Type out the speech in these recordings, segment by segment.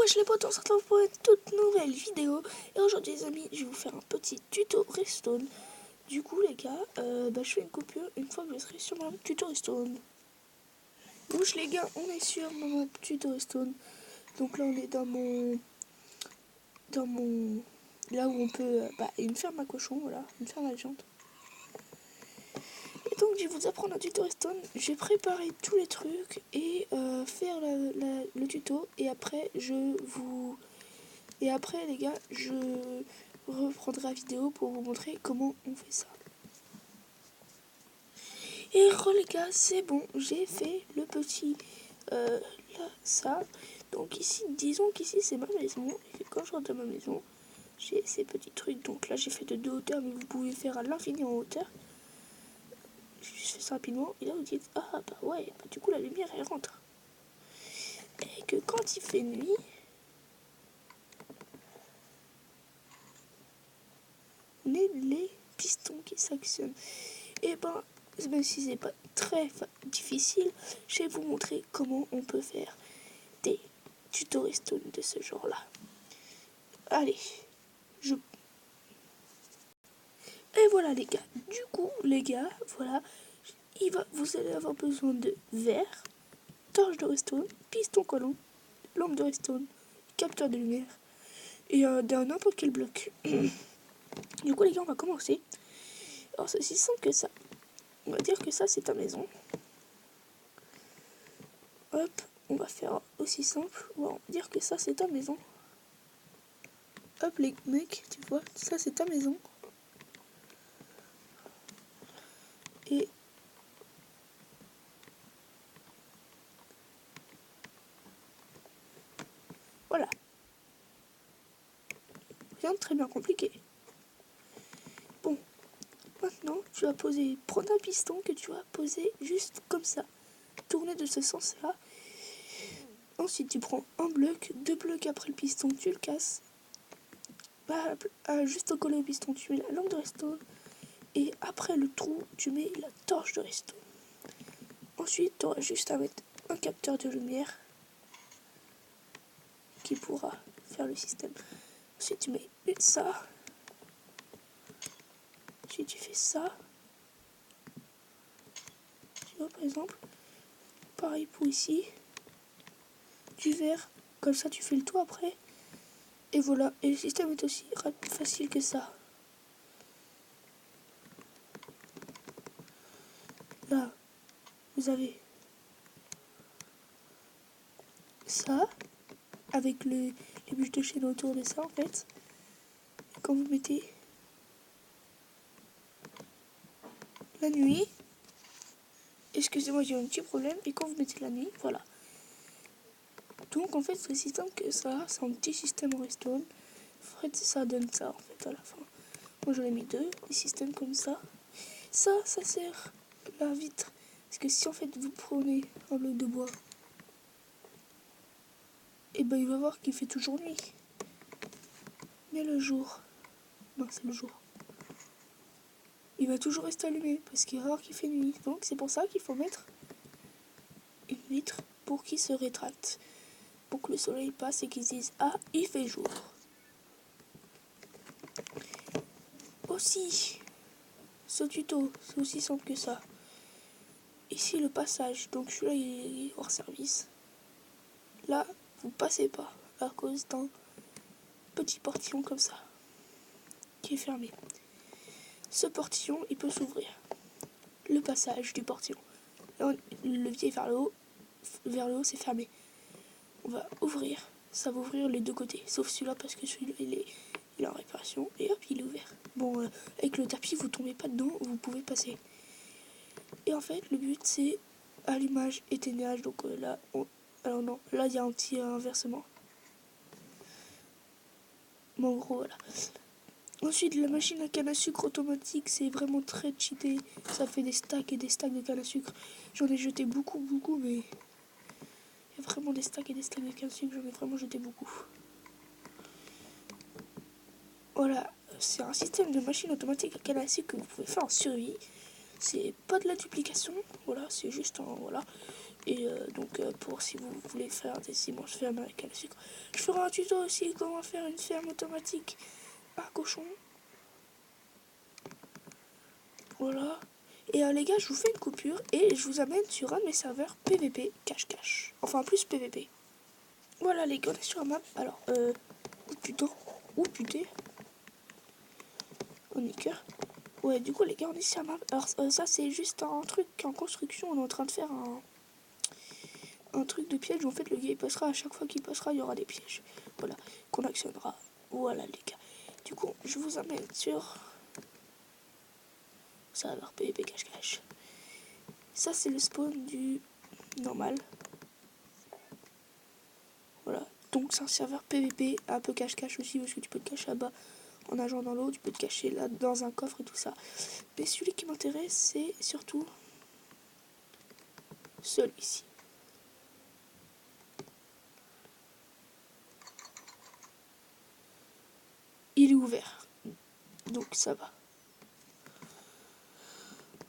Wesh les potes, on se retrouve pour une toute nouvelle vidéo. Et aujourd'hui les amis, je vais vous faire un petit tuto Redstone. Du coup les gars, je fais une coupure une fois que je serai sur mon tuto Redstone. Wesh les gars, on est sur mon tuto Redstone. Donc là on est dans mon... Là où on peut... une ferme à cochons, voilà, une ferme à viande. Et donc je vais vous apprendre un tuto Redstone. Je vais préparer tous les trucs et faire le tuto. Et après les gars, je reprendrai la vidéo pour vous montrer comment on fait ça. Et les gars, c'est bon, j'ai fait le petit là, ça. Donc ici, disons qu'ici c'est ma maison. Et quand je rentre dans ma maison, j'ai ces petits trucs. Donc là, j'ai fait de 2 hauteurs, mais vous pouvez faire à l'infini en hauteur. Je fais ça rapidement. Et là, vous dites, ah bah ouais, bah, du coup, la lumière elle rentre. Et que quand il fait nuit, on a les pistons qui s'actionnent. Et ben, même si c'est pas très difficile, je vais vous montrer comment on peut faire des tutos Redstone de ce genre là. Allez, et voilà les gars, du coup les gars, voilà, vous allez avoir besoin de verre, torche de Redstone, piston collant, lampe de Redstone, capteur de lumière et d'un n'importe quel bloc. Du coup les gars, on va commencer. Alors c'est aussi simple que ça. On va dire que ça c'est ta maison. Hop, on va faire aussi simple. On va dire que ça c'est ta maison. Hop les mecs, tu vois, ça c'est ta maison. Et voilà. Rien de très bien compliqué. Bon, maintenant tu vas prendre un piston que tu vas poser juste comme ça. Tourner de ce sens-là. Ensuite tu prends un bloc, 2 blocs après le piston, tu le casses. Juste au collé au piston, tu mets la lampe de Redstone. Et après le trou, tu mets la torche de Redstone. Ensuite, tu auras juste à mettre un capteur de lumière qui pourra faire le système. Ensuite, tu mets ça. Ensuite, tu fais ça. Tu vois, par exemple, pareil pour ici. Du verre, comme ça, tu fais le tout après. Et voilà, et le système est aussi facile que ça. Là, vous avez ça, avec les bûches de chêne autour de ça, en fait. Et quand vous mettez la nuit, excusez-moi, j'ai un petit problème, et quand vous mettez la nuit, voilà. Donc, en fait, c'est aussi simple que ça, c'est un petit système Redstone. En fait, ça donne ça, en fait, à la fin. Moi, j'en ai mis 2, des systèmes comme ça. Ça sert la vitre. Parce que si, en fait, vous prenez un bloc de bois, et ben il va voir qu'il fait toujours nuit. Mais le jour, non c'est le jour, il va toujours rester allumé parce qu'il va voir qu'il fait nuit. Donc c'est pour ça qu'il faut mettre une vitre pour qu'il se rétracte, pour que le soleil passe et qu'il se dise ah il fait jour. Aussi, ce tuto c'est aussi simple que ça. Ici le passage, donc celui-là il est hors service. Là vous passez pas à cause d'un petit portillon comme ça qui est fermé. Ce portillon il peut s'ouvrir. Le passage du portillon. Là, le levier vers le haut c'est fermé. On va ouvrir, ça va ouvrir les deux côtés, sauf celui-là parce que celui-là il est en réparation et hop il est ouvert. Bon, avec le tapis vous tombez pas dedans, vous pouvez passer. Et en fait le but c'est allumage, éteignage, donc là, alors non, là il y a un petit inversement. Mais en gros voilà. Ensuite la machine à canne à sucre automatique c'est vraiment très cheaté, ça fait des stacks et des stacks de canne à sucre. J'en ai jeté beaucoup mais il y a vraiment des stacks et des stacks de canne à sucre, j'en ai vraiment jeté beaucoup. Voilà, c'est un système de machine automatique à canne à sucre que vous pouvez faire en survie. C'est pas de la duplication, voilà, c'est juste un, voilà. Et donc pour si vous voulez faire des immenses fermes avec la sucre, je ferai un tuto aussi comment faire une ferme automatique à cochon. Voilà. Et les gars, je vous fais une coupure et je vous amène sur un de mes serveurs PVP cache-cache. Enfin plus PVP. Voilà les gars, on est sur un map. Alors, ou putain. On est cœur. Ouais, du coup les gars, on est sur un map. Alors ça c'est juste un truc en construction. On est en train de faire un truc de piège où en fait le gars il passera, à chaque fois qu'il passera il y aura des pièges. Voilà, qu'on actionnera. Voilà les gars. Du coup, je vous amène sur serveur PVP cache-cache. Ça c'est le spawn du normal. Voilà, donc c'est un serveur PVP, un peu cache-cache aussi, parce que tu peux te cacher là-bas en nageant dans l'eau, tu peux te cacher là dans un coffre et tout ça. Mais celui qui m'intéresse, c'est surtout celui-ci. Il est ouvert, donc ça va.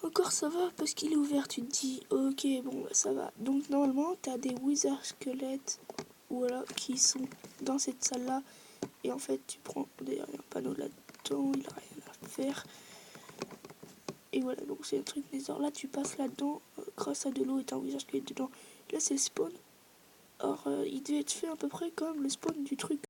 Encore ça va parce qu'il est ouvert, tu te dis ok bon bah, ça va. Donc normalement t'as des wizard squelettes voilà, qui sont dans cette salle là. Et en fait tu prends, d'ailleurs il y a un panneau là-dedans, il a rien à faire. Et voilà, donc c'est un truc nether. Là tu passes là-dedans grâce à de l'eau et t'as un wizard squelette dedans. Là c'est le spawn. Or il devait être fait à peu près comme le spawn du truc